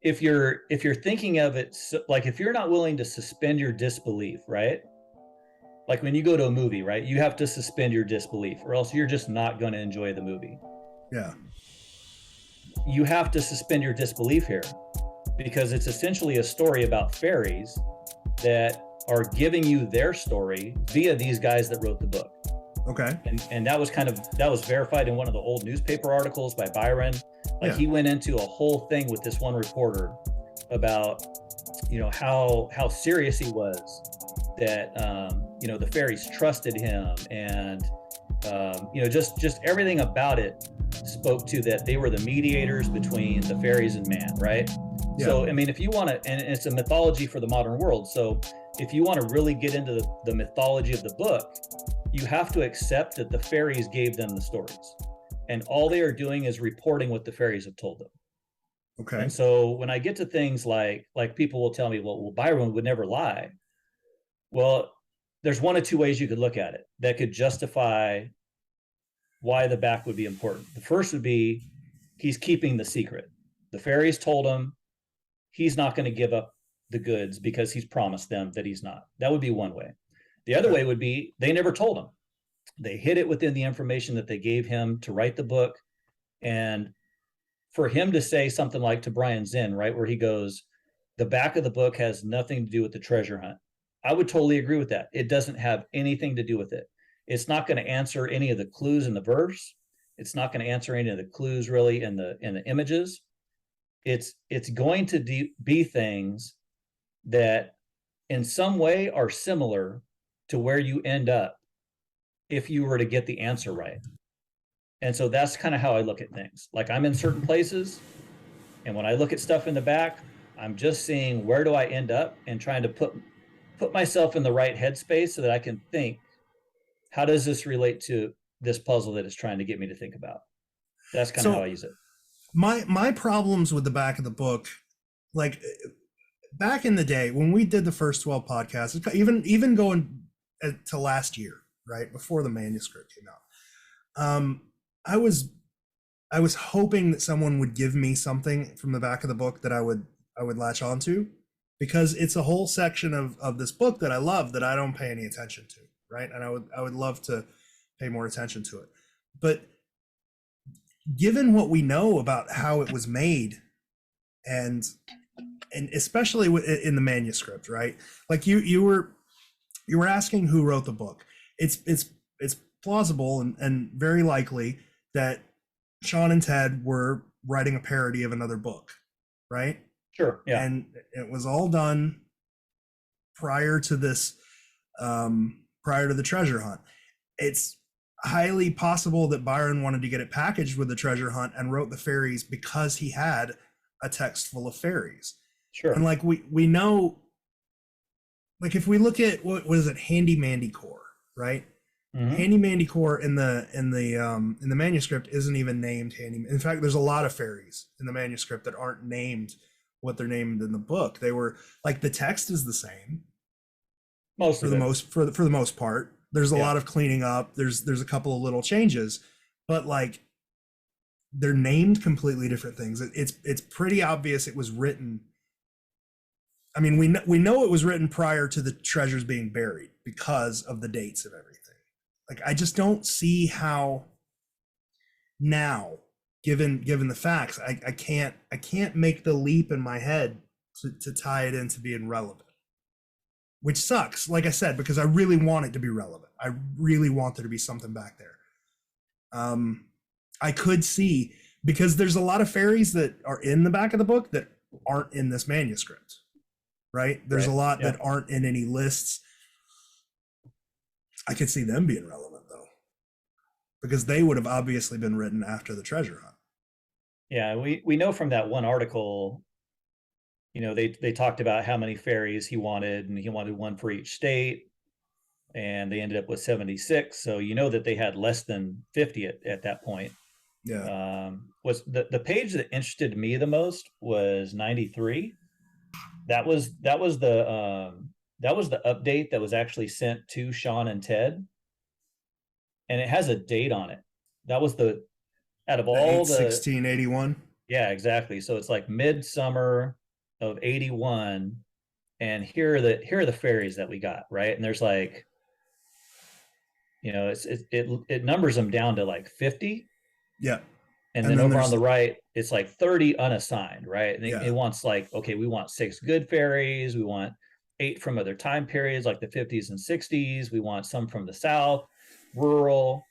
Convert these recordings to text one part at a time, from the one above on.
if you're thinking of it like if you're not willing to suspend your disbelief, right? Like when you go to a movie, right? You have to suspend your disbelief, or else you're just not going to enjoy the movie. Yeah. You have to suspend your disbelief here because it's essentially a story about fairies that are giving you their story via these guys that wrote the book. Okay. And that was that was verified in one of the old newspaper articles by Byron. Like he went into a whole thing with this one reporter about, how serious he was, that, the fairies trusted him, and, just everything about it spoke to that they were the mediators between the fairies and man, right? Yeah. So, I mean, if you want to, and it's a mythology for the modern world. So if you want to really get into the mythology of the book, you have to accept that the fairies gave them the stories. And all they are doing is reporting what the fairies have told them. Okay. And so when I get to things like people will tell me, well, Byron would never lie. Well, there's one of two ways you could look at it that could justify why the back would be important. The first would be he's keeping the secret. The fairies told him he's not going to give up the goods because he's promised them that he's not. That would be one way. The other way would be they never told him. They hid it within the information that they gave him to write the book. And for him to say something like to Brian Zinn, right, where he goes, the back of the book has nothing to do with the treasure hunt. I would totally agree with that. It doesn't have anything to do with it. It's not going to answer any of the clues in the verse. It's not going to answer any of the clues really in the images. It's going to be things that in some way are similar to where you end up if you were to get the answer right. And so that's kind of how I look at things. Like I'm in certain places, and when I look at stuff in the back, I'm just seeing where do I end up and trying to put myself in the right headspace so that I can think, how does this relate to this puzzle that it's trying to get me to think about? That's kind of how I use it. My problems with the back of the book, like back in the day when we did the first 12 podcasts, even going to last year, right before the manuscript came out, I was hoping that someone would give me something from the back of the book that I would latch onto, because it's a whole section of this book that I love that I don't pay any attention to, right? And I would love to pay more attention to it. But given what we know about how it was made, and especially in the manuscript, right? Like you were asking who wrote the book. It's plausible and very likely that Sean and Ted were writing a parody of another book, right? Sure. Yeah. And it was all done prior to this, prior to the treasure hunt. It's highly possible that Byron wanted to get it packaged with the treasure hunt and wrote the fairies because he had a text full of fairies. Sure. And like we know, like if we look at what is it, Handy Mandy Core, right? Mm-hmm. Handy Mandy Core in the manuscript isn't even named Handy. In fact, there's a lot of fairies in the manuscript that aren't named what they're named in the book. They were like, the text is the same. For the most part. There's a lot of cleaning up. There's a couple of little changes, but like they're named completely different things. It's pretty obvious it was written. I mean, we know it was written prior to the treasures being buried because of the dates of everything. Like I just don't see how now, given the facts, I can't make the leap in my head to tie it into being relevant. Which sucks, like I said, because I really want it to be relevant. I really want there to be something back there. I could see, because there's a lot of fairies that are in the back of the book that aren't in this manuscript, right? There's a lot that aren't in any lists. I could see them being relevant, though, because they would have obviously been written after the treasure hunt. Yeah, we know from that one article, they talked about how many fairies he wanted, and he wanted one for each state, and they ended up with 76. So that they had less than 50 at that point. Yeah. Was the page that interested me the most was 93. That was the update that was actually sent to Sean and Ted, and it has a date on it. That was out of all the 1681. Yeah, exactly. So it's like midsummer of 81, and here are the fairies that we got, right? And there's like, it numbers them down to like 50. Yeah. And And then then over on there's the right, it's like 30 unassigned, right? And it yeah. wants like, okay, we want 6 good fairies, we want 8 from other time periods like the 50s and 60s, we want some from the South, rural,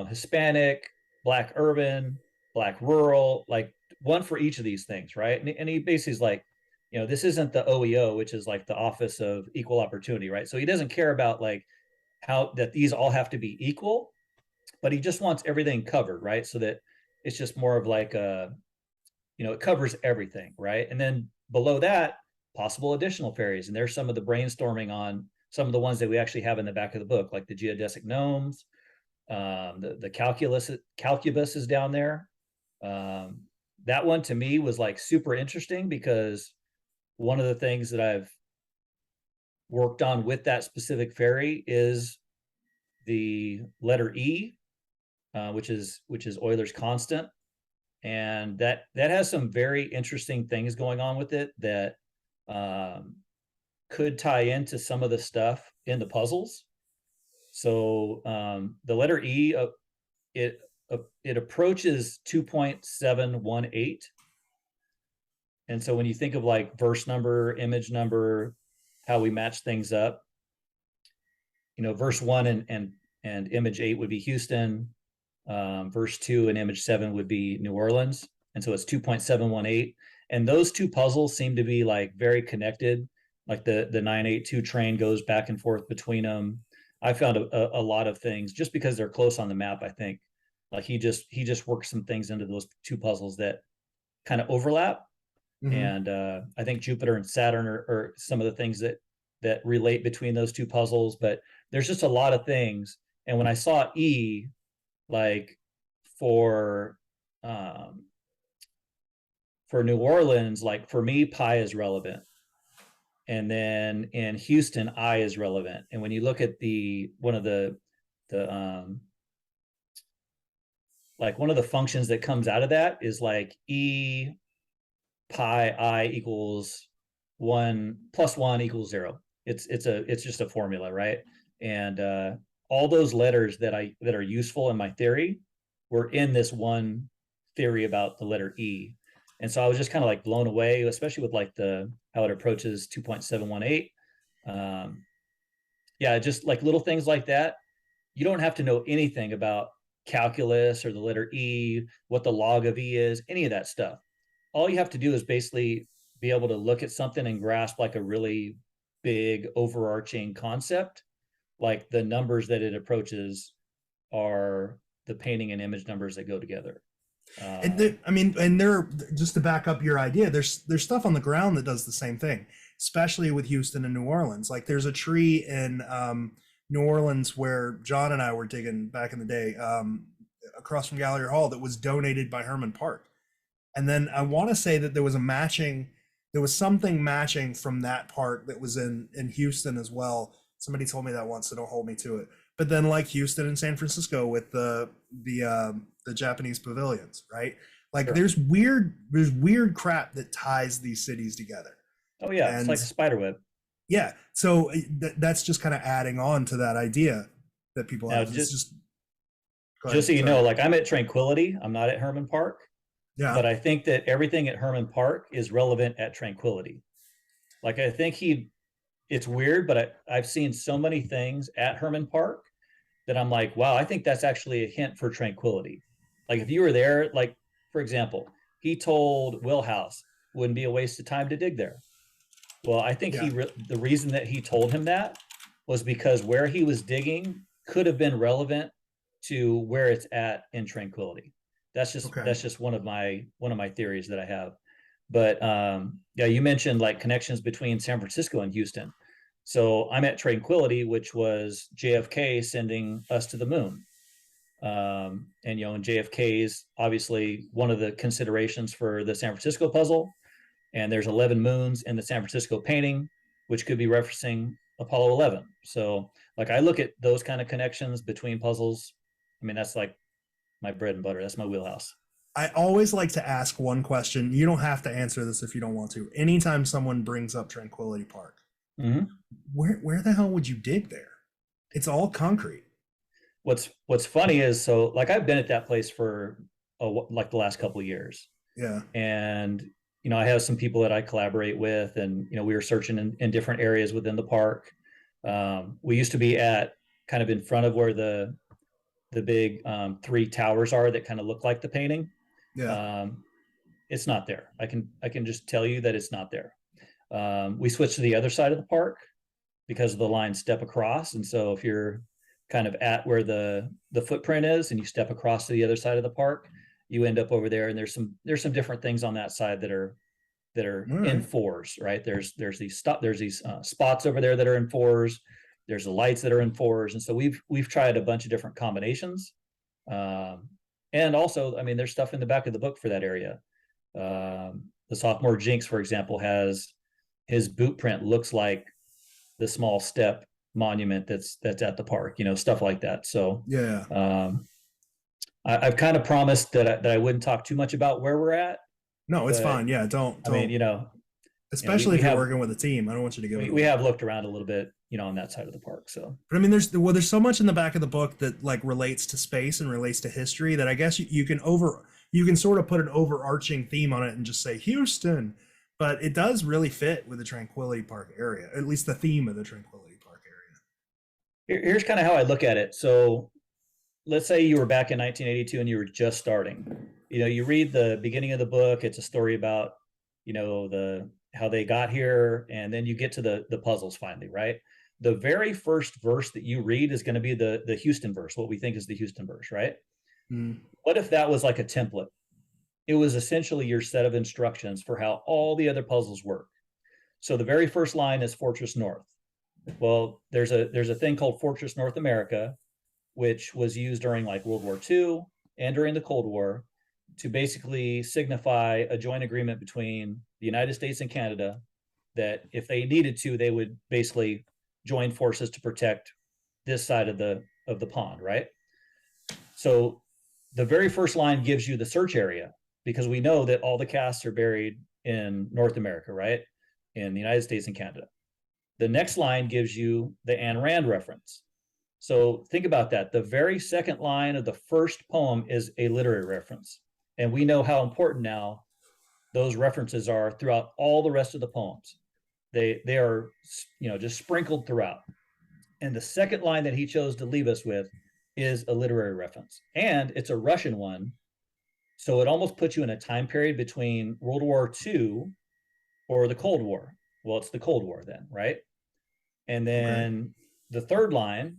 Hispanic, Black urban, Black rural, like one for each of these things, right? And he basically is like, this isn't the OEO, which is like the Office of Equal Opportunity, right? So he doesn't care about like how that these all have to be equal, but he just wants everything covered, right? So that it's just more of like it covers everything, right? And then below that, possible additional fairies. And there's some of the brainstorming on some of the ones that we actually have in the back of the book, like the geodesic gnomes, the calcubus is down there. Um, that one to me was like super interesting because one of the things that I've worked on with that specific fairy is the letter E, which is Euler's constant, and that has some very interesting things going on with it that um, could tie into some of the stuff in the puzzles. So the letter E, it it approaches 2.718, and so when you think of like verse number, image number, how we match things up, verse 1 and image 8 would be Houston, verse 2 and image 7 would be New Orleans. And so it's 2.718. And those two puzzles seem to be like very connected. Like the 982 train goes back and forth between them. I found a lot of things just because they're close on the map. I think like he just works some things into those two puzzles that kind of overlap. Mm-hmm. And I think Jupiter and Saturn are some of the things that relate between those two puzzles. But there's just a lot of things. And when I saw E, like for um for New Orleans, like for me, pi is relevant. And then in Houston, I is relevant. And when you look at the one of the like one of the functions that comes out of that is like E pi I equals 1 + 1 equals 0. It's just a formula, right? And all those letters that are useful in my theory were in this one theory about the letter E. And so I was just kind of like blown away, especially with like the how it approaches 2.718. Um, yeah, just like little things like that. You don't have to know anything about calculus or the letter E, what the log of E is, any of that stuff. All you have to do is basically be able to look at something and grasp like a really big overarching concept, like the numbers that it approaches are the painting and image numbers that go together. And I mean, and there, just to back up your idea, there's stuff on the ground that does the same thing, especially with Houston and New Orleans. Like there's a tree in New Orleans where John and I were digging back in the day, across from Gallery Hall, that was donated by Herman Park. And then I want to say that there was something matching from that park that was in Houston as well. Somebody told me that once, so don't hold me to it. But then like Houston and San Francisco with the Japanese pavilions, right? Like Sure. there's weird crap that ties these cities together. Oh yeah, it's And like a spider web. yeah, so that's just kind of adding on to that idea that people Now have. It's just just go just ahead. so you Sorry. know, like I'm at Tranquility, I'm not at Herman Park, Yeah. but I think that everything at Herman Park is relevant at Tranquility. Like I think it's weird, but I've seen so many things at Herman Park that I'm like, wow, I think that's actually a hint for Tranquility. Like if you were there, like for example, he told Will House wouldn't be a waste of time to dig there. Well, I think Yeah. the reason that he told him that was because where he was digging could have been relevant to where it's at in Tranquility. Okay. That's just one of my theories that I have. But yeah, you mentioned like connections between San Francisco and Houston. So I'm at Tranquility, which was JFK sending us to the moon. And JFK is obviously one of the considerations for the San Francisco puzzle. And there's 11 moons in the San Francisco painting, which could be referencing Apollo 11. So like I look at those kind of connections between puzzles. I mean, that's like my bread and butter. That's my wheelhouse. I always like to ask one question. You don't have to answer this if you don't want to. Anytime someone brings up Tranquility Park, Mm-hmm. where the hell would you dig there? It's all concrete. What's funny is, so like I've been at that place for like the last couple of years, Yeah. and I have some people that I collaborate with, and we were searching in different areas within the park. We used to be at kind of in front of where the big three towers are that kind of look like the painting. Yeah. Um, it's not there. I can just tell you that it's not there. We switched to the other side of the park because of the line step across, and so if you're kind of at where the footprint is and you step across to the other side of the park, you end up over there. And there's some different things on that side that are All in right. fours, right? There's these spots over there that are in fours. There's the lights that are in fours, and so we've tried a bunch of different combinations. Um, and also, I mean, there's stuff in the back of the book for that area. The sophomore Jinx, for example, has his boot print looks like the small step monument that's at the park, stuff like that. So Yeah. um, I've kind of promised that I wouldn't talk too much about where we're at, No, it's but fine. Yeah. Don't I mean, don't. we, Especially we if you're have working with a team, I don't want you to give it we away. have looked around a little bit, on that side of the park. So But I mean, there's so much in the back of the book that like relates to space and relates to history that I guess you can sort of put an overarching theme on it and just say Houston, but it does really fit with the Tranquility Park area, at least the theme of the Tranquility Park area. here's kind of how I look at it. So let's say you were back in 1982 and you were just starting. You read the beginning of the book. It's a story about the how they got here, and then you get to the puzzles finally, right? The very first verse that you read is going to be the Houston verse, what we think is the Houston verse, right? Mm, What if that was like a template? It was essentially your set of instructions for how all the other puzzles work. So the very first line is Fortress North. Well, there's a thing called Fortress North America, which was used during like World War II and during the Cold War to basically signify a joint agreement between the United States and Canada that if they needed to, they would basically join forces to protect this side of the pond, right? So the very first line gives you the search area because we know that all the casts are buried in North America, right? In the United States and Canada. The next line gives you the Ayn Rand reference. So think about that. The very second line of the first poem is a literary reference. And we know how important now those references are throughout all the rest of the poems. They are just sprinkled throughout. And the second line that he chose to leave us with is a literary reference. And it's a Russian one. So it almost puts you in a time period between World War II or the Cold War. Well, it's the Cold War then, right? And okay. then the third line,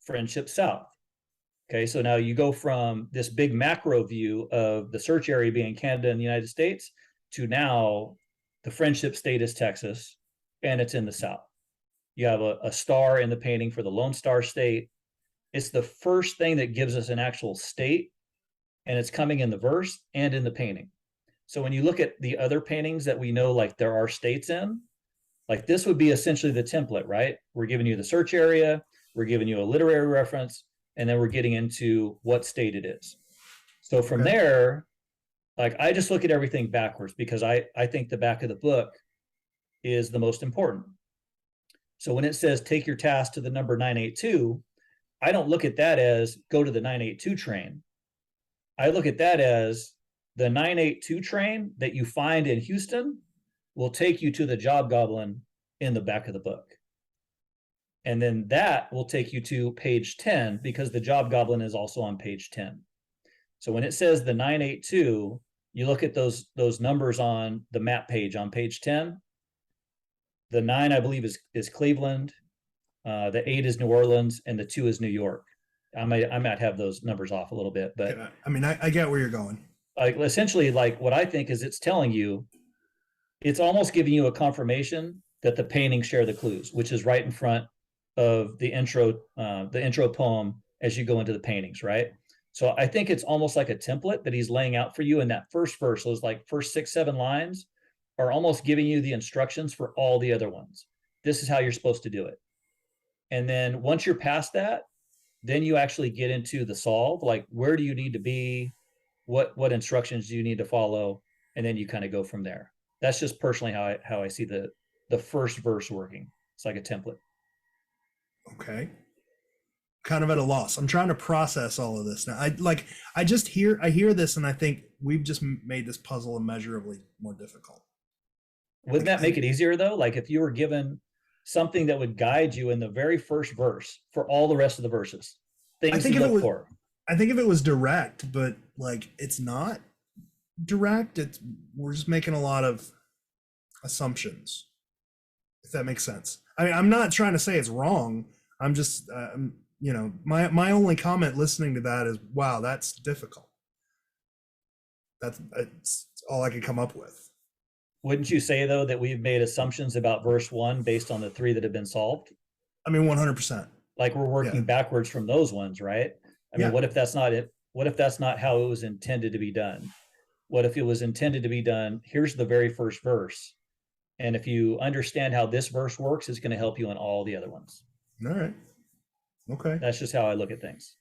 Friendship South. Okay, so now you go from this big macro view of the search area being Canada and the United States to now the friendship state is Texas and it's in the South. You have a star in the painting for the Lone Star State. It's the first thing that gives us an actual state, and it's coming in the verse and in the painting. So when you look at the other paintings that we know, like there are states in, like this would be essentially the template, right? We're giving you the search area, we're giving you a literary reference, and then we're getting into what state it is. So from Okay. there, like I just look at everything backwards because I think the back of the book is the most important. So when it says take your task to the number 982, I don't look at that as go to the 982 train. I look at that as the 982 train that you find in Houston will take you to the job goblin in the back of the book. And then that will take you to page 10 because the job goblin is also on page 10. So when it says the 982, you look at those numbers on the map page on page 10. The 9, I believe, is Cleveland. The 8 is New Orleans, and the 2 is New York. I might have those numbers off a little bit, but Okay. I mean, I get where you're going. like essentially, like what I think is it's telling you, it's almost giving you a confirmation that the paintings share the clues, which is right in front of the intro poem as you go into the paintings, right? So I think it's almost like a template that he's laying out for you in that first verse. Those like first 6, 7 lines are almost giving you the instructions for all the other ones. This is how you're supposed to do it. And then once you're past that, then you actually get into the solve. Like, where do you need to be? what instructions do you need to follow, and then you kind of go from there. That's just personally how I see the first verse working. It's like a template. Okay. Kind of at a loss. I'm trying to process all of this now. I hear this and I think we've just made this puzzle immeasurably more difficult. Wouldn't Like that make it easier though? Like if you were given something that would guide you in the very first verse for all the rest of the verses, I things to think if it look was for. I think if it was direct, but like it's not direct, it's we're just making a lot of assumptions. If that makes sense. I mean, I'm not trying to say it's wrong. I'm just my only comment listening to that is, wow, that's difficult. That's all I could come up with. Wouldn't you say though that we've made assumptions about verse 1 based on the 3 that have been solved? I mean, 100%. Like we're working Yeah. backwards from those ones, right? I mean, Yeah. what if that's not it? What if that's not how it was intended to be done? What if it was intended to be done? Here's the very first verse. And if you understand how this verse works, it's going to help you in all the other ones. All right. Okay. That's just how I look at things.